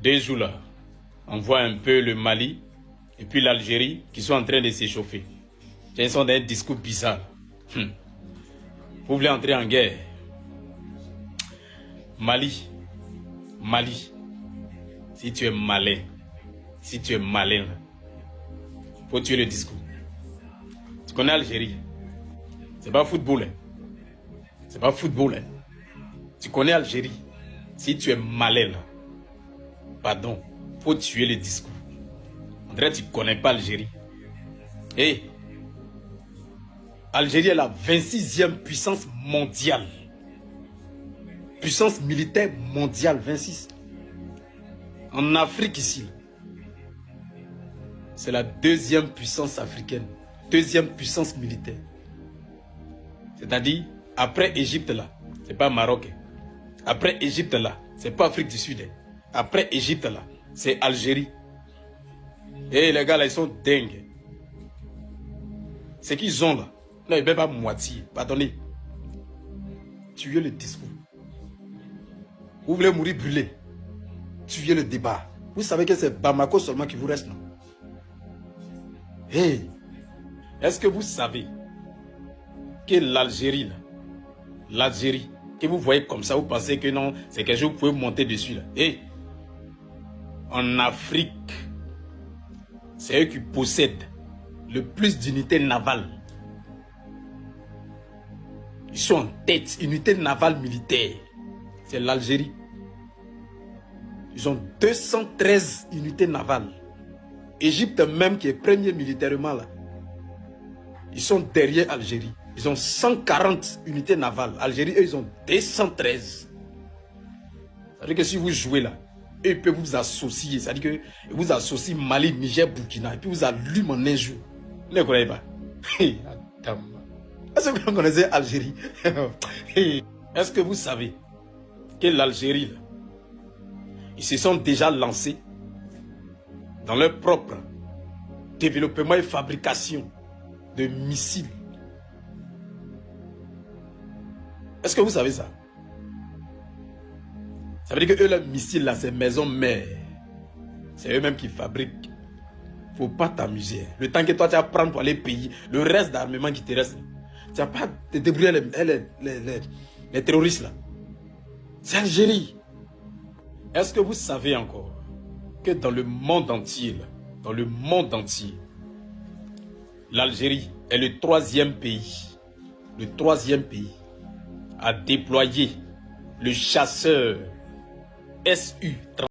2 jours là, on voit un peu le Mali et puis l'Algérie qui sont en train de s'échauffer. Ils sont dans un discours bizarre. Vous voulez entrer en guerre? Mali, si tu es malin, faut tuer le discours. Tu connais Algérie? C'est pas football. C'est pas football. Tu connais Algérie? Si tu es malin, pardon, faut tuer le discours. On dirait que tu connais pas Algérie. Hey, Algérie est la 26e puissance mondiale. Puissance militaire mondiale, 26. En Afrique ici, c'est la 2e puissance africaine. 2e puissance militaire. C'est-à-dire, après Égypte là, c'est pas Maroc. Après Égypte là, c'est pas Afrique du Sud. Après Égypte là, c'est Algérie. Et les gars là, ils sont dingues. Ce qu'ils ont là, non, ils ne pas moitié. Pardonnez. Tuez le discours. Vous voulez mourir brûlé. Tuez le débat. Vous savez que c'est Bamako seulement qui vous reste, non? Hey, est-ce que vous savez que l'Algérie, l'Algérie, que vous voyez comme ça, vous pensez que non, c'est quelque chose que vous pouvez monter dessus là. Hey, en Afrique, c'est eux qui possèdent le plus d'unités navales. Ils sont en tête, unité navale militaire. C'est l'Algérie. Ils ont 213 unités navales. Égypte même qui est premier militairement là. Ils sont derrière Algérie. Ils ont 140 unités navales. Algérie, eux, ils ont 213. Ça veut dire que si vous jouez là, eux, ils peuvent vous associer. Ça veut dire que vous associez Mali, Niger, Burkina. Et puis vous allument en un jour. Vous ne connaissez pas. Est-ce que vous connaissez Algérie? Est-ce que vous savez que l'Algérie, ils se sont déjà lancés dans leur propre développement et fabrication de missiles? Est-ce que vous savez ça? Ça veut dire que eux, leurs missiles là, c'est maison mère. C'est eux-mêmes qui fabriquent. Faut pas t'amuser. Le temps que toi tu vas prendre pour aller payer le reste d'armement qui te reste, tu vas pas te débrouiller les terroristes là. C'est Algérie. Est-ce que vous savez encore que dans le monde entier, l'Algérie est le 3e pays, à déployer le chasseur SU-30